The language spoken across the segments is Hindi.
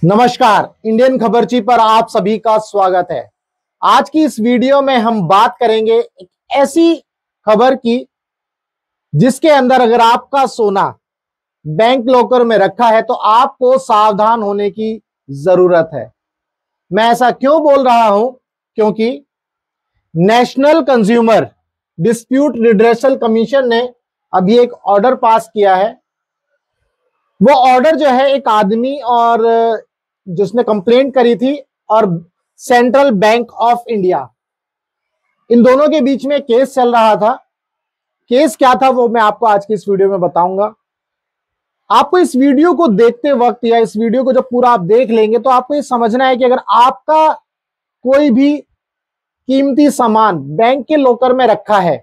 नमस्कार, इंडियन खबरची पर आप सभी का स्वागत है। आज की इस वीडियो में हम बात करेंगे एक ऐसी खबर की जिसके अंदर अगर आपका सोना बैंक लॉकर में रखा है तो आपको सावधान होने की जरूरत है। मैं ऐसा क्यों बोल रहा हूं? क्योंकि national consumer dispute redressal commission ने अभी एक ऑर्डर पास किया है। वो ऑर्डर जो है एक आदमी और जिसने कंप्लेंट करी थी और सेंट्रल बैंक ऑफ इंडिया, इन दोनों के बीच में केस चल रहा था। केस क्या था वो मैं आपको आज की इस वीडियो में बताऊंगा। आपको इस वीडियो को देखते वक्त या इस वीडियो को जब पूरा आप देख लेंगे तो आपको ये समझना है कि अगर आपका कोई भी कीमती सामान बैंक के लॉकर में रखा है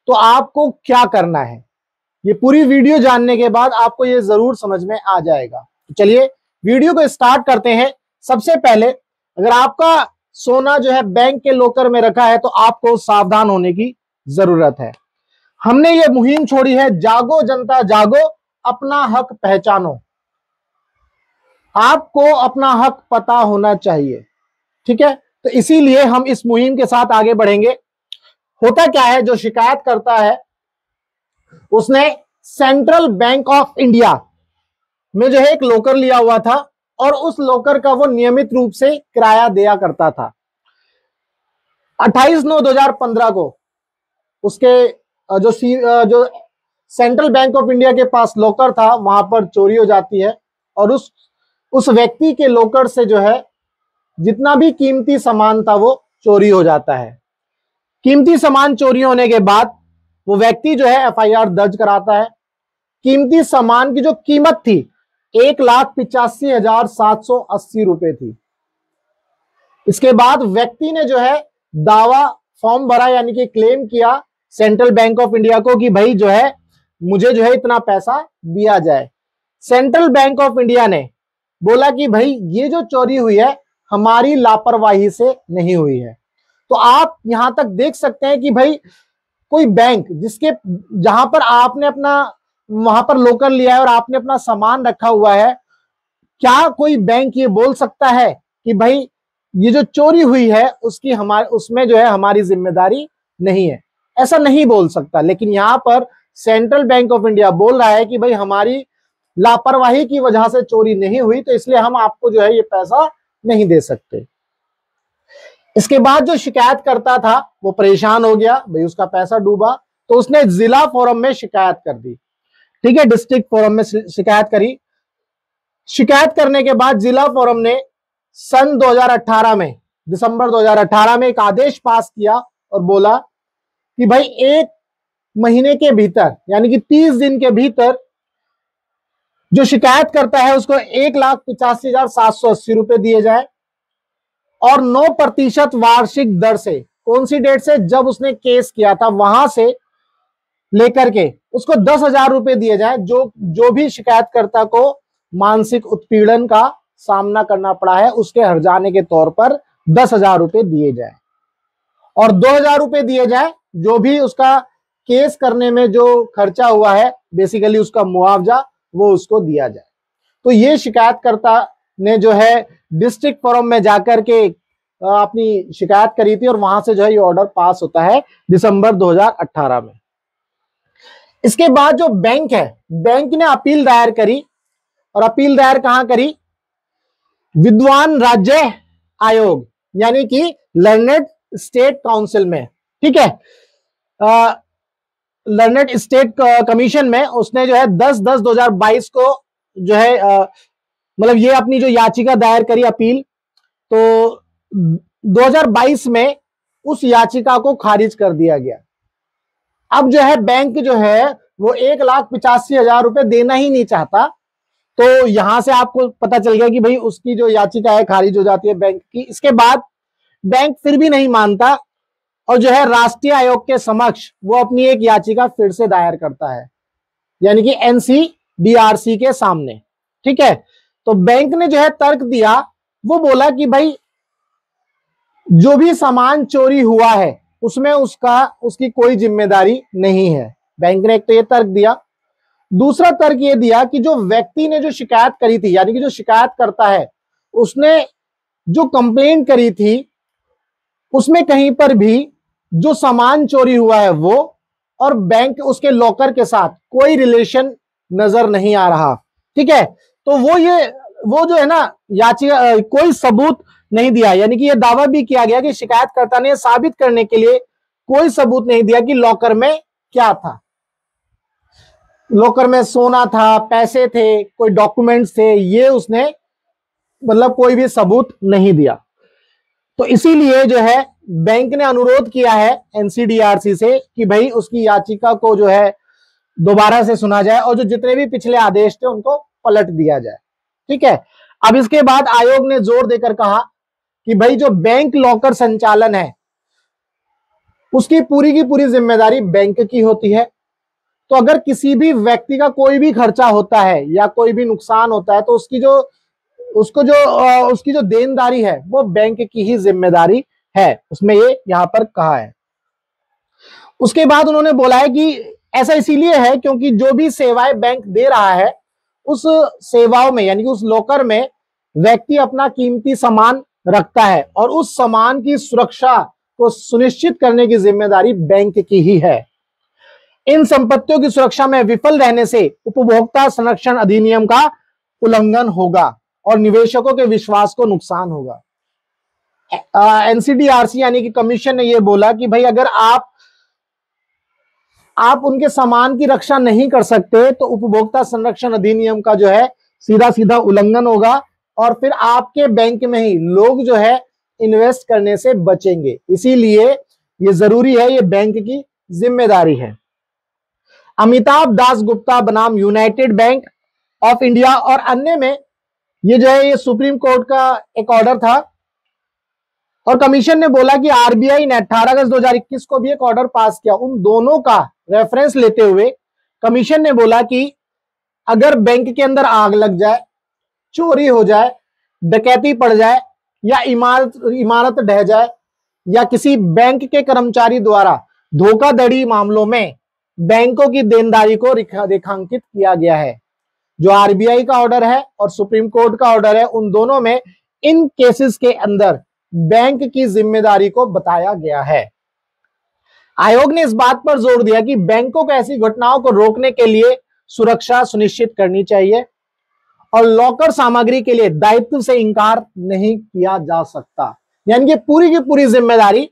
तो आपको क्या करना है। ये पूरी वीडियो जानने के बाद आपको ये जरूर समझ में आ जाएगा। तो चलिए वीडियो को स्टार्ट करते हैं। सबसे पहले अगर आपका सोना जो है बैंक के लॉकर में रखा है तो आपको सावधान होने की जरूरत है। हमने ये मुहिम छोड़ी है, जागो जनता जागो, अपना हक पहचानो। आपको अपना हक पता होना चाहिए, ठीक है। तो इसीलिए हम इस मुहिम के साथ आगे बढ़ेंगे। होता क्या है, जो शिकायत करता है उसने सेंट्रल बैंक ऑफ इंडिया में जो है एक लॉकर लिया हुआ था और उस लॉकर का वो नियमित रूप से किराया दिया करता था। 28/9/2015 को उसके जो सेंट्रल बैंक ऑफ इंडिया के पास लॉकर था वहां पर चोरी हो जाती है और उस व्यक्ति के लॉकर से जो है जितना भी कीमती सामान था वो चोरी हो जाता है। कीमती सामान चोरी होने के बाद वो व्यक्ति जो है एफआईआर दर्ज कराता है। कीमती सामान की जो कीमत थी 1,85,780 रुपए थी। इसके बाद व्यक्ति ने जो है दावा फॉर्म भरा, यानी कि क्लेम किया सेंट्रल बैंक ऑफ इंडिया को कि भाई जो है मुझे जो है इतना पैसा दिया जाए। सेंट्रल बैंक ऑफ इंडिया ने बोला कि भाई ये जो चोरी हुई है हमारी लापरवाही से नहीं हुई है। तो आप यहां तक देख सकते हैं कि भाई कोई बैंक जहां पर आपने अपना वहां पर लॉकर लिया है और आपने अपना सामान रखा हुआ है, क्या कोई बैंक ये बोल सकता है कि भाई ये जो चोरी हुई है उसमें जो है हमारी जिम्मेदारी नहीं है? ऐसा नहीं बोल सकता। लेकिन यहां पर सेंट्रल बैंक ऑफ इंडिया बोल रहा है कि भाई हमारी लापरवाही की वजह से चोरी नहीं हुई तो इसलिए हम आपको जो है ये पैसा नहीं दे सकते। इसके बाद जो शिकायत करता था वो परेशान हो गया, भाई उसका पैसा डूबा, तो उसने जिला फोरम में शिकायत कर दी, ठीक है। डिस्ट्रिक्ट फोरम में शिकायत करी। शिकायत करने के बाद जिला फोरम ने सन 2018 में, दिसंबर 2018 में एक आदेश पास किया और बोला कि भाई 1 महीने के भीतर यानी कि 30 दिन के भीतर जो शिकायत करता है उसको 1,85,780 रुपए दिए जाए और 9% वार्षिक दर से, कौन सी डेट से, जब उसने केस किया था वहां से लेकर के उसको 10,000 रुपए दिए जाए। जो भी शिकायतकर्ता को मानसिक उत्पीड़न का सामना करना पड़ा है उसके हर्जाने के तौर पर 10,000 रुपए दिए जाए और 2,000 रुपए दिए जाए जो भी उसका केस करने में जो खर्चा हुआ है, बेसिकली उसका मुआवजा, वो उसको दिया जाए। तो ये शिकायतकर्ता ने जो है डिस्ट्रिक्ट फोरम में जाकर के अपनी शिकायत करी थी और वहां से जो है ये ऑर्डर पास होता है दिसंबर 2018 में। इसके बाद जो बैंक है, बैंक ने अपील दायर करी और अपील दायर कहां करी? विद्वान राज्य आयोग यानी कि लर्नेड स्टेट काउंसिल में, ठीक है। लर्नेड स्टेट कमीशन में उसने जो है 10/10/2022 को जो है मतलब ये अपनी जो याचिका दायर करी, अपील, तो 2022 में उस याचिका को खारिज कर दिया गया। अब जो है बैंक जो है वो 1,85,000 रुपए देना ही नहीं चाहता। तो यहां से आपको पता चल गया कि भाई उसकी जो याचिका है खारिज हो जाती है बैंक की। इसके बाद बैंक फिर भी नहीं मानता और जो है राष्ट्रीय आयोग के समक्ष वो अपनी एक याचिका फिर से दायर करता है, यानी कि NCDRC के सामने, ठीक है। तो बैंक ने जो है तर्क दिया, वो बोला कि भाई जो भी सामान चोरी हुआ है उसमें उसकी कोई जिम्मेदारी नहीं है। बैंक ने एक तो ये तर्क दिया। दूसरा तर्क ये दिया कि जो व्यक्ति ने जो शिकायत करी थी, यानी कि जो शिकायत करता है उसने जो कंप्लेंट करी थी उसमें कहीं पर भी जो सामान चोरी हुआ है वो और बैंक उसके लॉकर के साथ कोई रिलेशन नजर नहीं आ रहा। ठीक है, तो वो जो है ना याचिका कोई सबूत नहीं दिया, यानी कि यह दावा भी किया गया कि शिकायतकर्ता ने साबित करने के लिए कोई सबूत नहीं दिया कि लॉकर में क्या था। लॉकर में सोना था, पैसे थे, कोई डॉक्यूमेंट्स थे, ये उसने मतलब कोई भी सबूत नहीं दिया। तो इसीलिए जो है बैंक ने अनुरोध किया है एनसीडीआरसी से कि भाई उसकी याचिका को जो है दोबारा से सुना जाए और जो जितने भी पिछले आदेश थे उनको पलट दिया जाए। ठीक है, अब इसके बाद आयोग ने जोर देकर कहा कि भाई जो बैंक लॉकर संचालन है उसकी पूरी की पूरी जिम्मेदारी बैंक की होती है। तो अगर किसी भी व्यक्ति का कोई भी खर्चा होता है या कोई भी नुकसान होता है तो उसकी जो देनदारी है वो बैंक की ही जिम्मेदारी है, उसमें ये यहां पर कहा है। उसके बाद उन्होंने बोला है कि ऐसा इसीलिए है क्योंकि जो भी सेवाएं बैंक दे रहा है उस सेवाओं में यानी कि उस लॉकर में व्यक्ति अपना कीमती सामान रखता है और उस सामान की सुरक्षा को सुनिश्चित करने की जिम्मेदारी बैंक की ही है। इन संपत्तियों की सुरक्षा में विफल रहने से उपभोक्ता संरक्षण अधिनियम का उल्लंघन होगा और निवेशकों के विश्वास को नुकसान होगा। एनसीडीआरसी यानी कि कमीशन ने यह बोला कि भाई अगर आप उनके सामान की रक्षा नहीं कर सकते तो उपभोक्ता संरक्षण अधिनियम का जो है सीधा सीधा उल्लंघन होगा और फिर आपके बैंक में ही लोग जो है इन्वेस्ट करने से बचेंगे। इसीलिए ये जरूरी है, ये बैंक की जिम्मेदारी है। अमिताभ दास गुप्ता बनाम यूनाइटेड बैंक ऑफ इंडिया और अन्य में ये जो है ये सुप्रीम कोर्ट का एक ऑर्डर था और कमीशन ने बोला कि आरबीआई ने 18 अगस्त 2021 को भी एक ऑर्डर पास किया। उन दोनों का रेफरेंस लेते हुए कमीशन ने बोला कि अगर बैंक के अंदर आग लग जाए, चोरी हो जाए, डकैती पड़ जाए या इमारत ढह जाए या किसी बैंक के कर्मचारी द्वारा धोखाधड़ी मामलों में बैंकों की देनदारी को रेखांकित किया गया है। जो आरबीआई का ऑर्डर है और सुप्रीम कोर्ट का ऑर्डर है उन दोनों में इन केसेस के अंदर बैंक की जिम्मेदारी को बताया गया है। आयोग ने इस बात पर जोर दिया कि बैंकों को ऐसी घटनाओं को रोकने के लिए सुरक्षा सुनिश्चित करनी चाहिए और लॉकर सामग्री के लिए दायित्व से इनकार नहीं किया जा सकता, यानी कि पूरी की पूरी जिम्मेदारी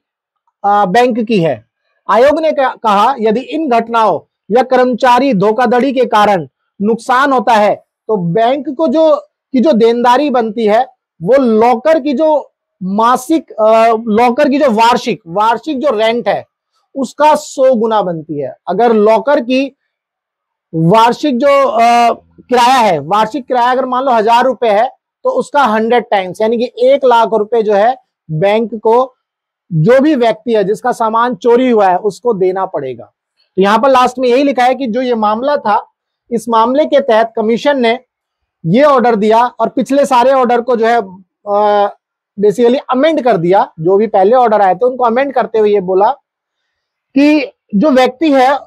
बैंक की है। आयोग ने कहा यदि इन घटनाओं या कर्मचारी धोखाधड़ी के कारण नुकसान होता है तो बैंक को जो देनदारी बनती है वो लॉकर की जो वार्षिक जो रेंट है उसका 100 गुना बनती है। अगर लॉकर की वार्षिक जो किराया है, वार्षिक किराया अगर मान लो 1000 रुपए है तो उसका 100 टाइम्स यानी कि 1 लाख रुपए जो है बैंक को जो भी व्यक्ति है जिसका सामान चोरी हुआ है उसको देना पड़ेगा। तो यहां पर लास्ट में यही लिखा है कि जो ये मामला था इस मामले के तहत कमीशन ने ये ऑर्डर दिया और पिछले सारे ऑर्डर को जो है बेसिकली अमेंड कर दिया। जो भी पहले ऑर्डर आए थे उनको अमेंड करते हुए ये बोला कि जो व्यक्ति है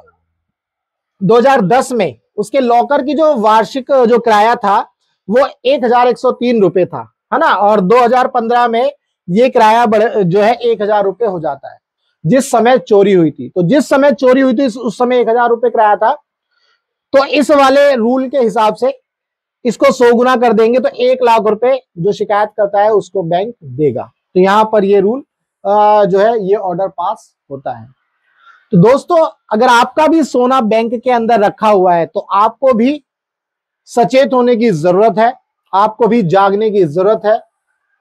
2010 में उसके लॉकर की जो वार्षिक जो किराया था वो 1103 रुपए था, है ना, और 2015 में ये किराया जो है 1000 रुपए हो जाता है जिस समय चोरी हुई थी। तो जिस समय चोरी हुई थी उस समय 1000 रुपए किराया था, तो इस वाले रूल के हिसाब से इसको 100 गुना कर देंगे तो 1 लाख रुपए जो शिकायत करता है उसको बैंक देगा। तो यहां पर ये रूल जो है ये ऑर्डर पास होता है। तो दोस्तों अगर आपका भी सोना बैंक के अंदर रखा हुआ है तो आपको भी सचेत होने की जरूरत है, आपको भी जागने की जरूरत है।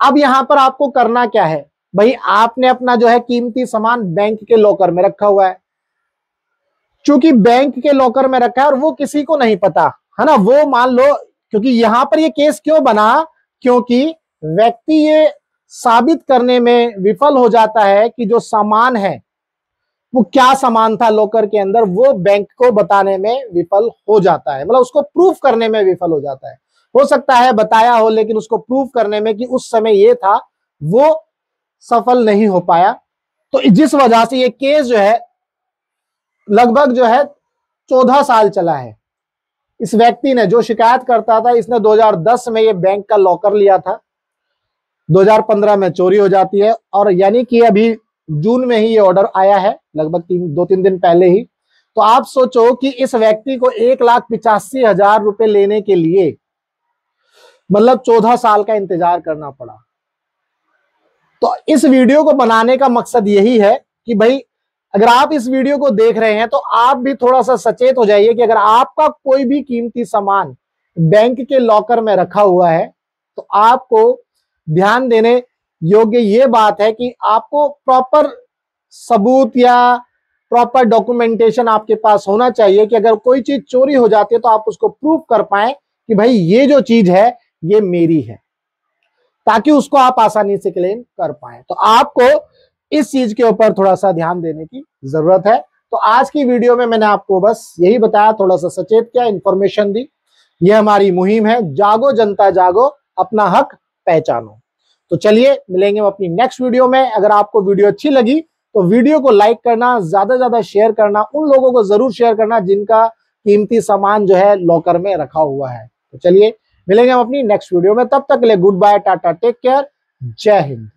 अब यहां पर आपको करना क्या है भाई, आपने अपना जो है कीमती सामान बैंक के लॉकर में रखा हुआ है। चूंकि बैंक के लॉकर में रखा है और वो किसी को नहीं पता, है ना, वो मान लो, क्योंकि यहां पर ये केस क्यों बना, क्योंकि व्यक्ति ये साबित करने में विफल हो जाता है कि जो सामान है वो क्या सामान था लॉकर के अंदर, वो बैंक को बताने में विफल हो जाता है, मतलब उसको प्रूफ करने में विफल हो जाता है। हो सकता है बताया हो लेकिन उसको प्रूफ करने में कि उस समय ये था वो सफल नहीं हो पाया। तो जिस वजह से ये केस जो है लगभग जो है 14 साल चला है। इस व्यक्ति ने जो शिकायत करता था इसने 2010 में ये बैंक का लॉकर लिया था 2015 में चोरी हो जाती है, और यानी कि अभी जून में ही ये ऑर्डर आया है, लगभग 2-3 दिन पहले ही। तो आप सोचो कि इस व्यक्ति को 1,85,000 रुपए लेने के लिए मतलब 14 साल का इंतजार करना पड़ा। तो इस वीडियो को बनाने का मकसद यही है कि भाई अगर आप इस वीडियो को देख रहे हैं तो आप भी थोड़ा सा सचेत हो जाइए कि अगर आपका कोई भी कीमती सामान बैंक के लॉकर में रखा हुआ है तो आपको ध्यान देने योग्य ये बात है कि आपको प्रॉपर सबूत या प्रॉपर डॉक्यूमेंटेशन आपके पास होना चाहिए कि अगर कोई चीज चोरी हो जाती है तो आप उसको प्रूव कर पाए कि भाई ये जो चीज है ये मेरी है, ताकि उसको आप आसानी से क्लेम कर पाए। तो आपको इस चीज के ऊपर थोड़ा सा ध्यान देने की जरूरत है। तो आज की वीडियो में मैंने आपको बस यही बताया, थोड़ा सा सचेत किया, इंफॉर्मेशन दी। ये हमारी मुहिम है, जागो जनता जागो, अपना हक पहचानो। तो चलिए मिलेंगे अपनी नेक्स्ट वीडियो में। अगर आपको वीडियो अच्छी लगी तो वीडियो को लाइक करना, ज्यादा से ज्यादा शेयर करना, उन लोगों को जरूर शेयर करना जिनका कीमती सामान जो है लॉकर में रखा हुआ है। तो चलिए मिलेंगे हम अपनी नेक्स्ट वीडियो में, तब तक के लिए good bye, tata, take care, जय हिंद।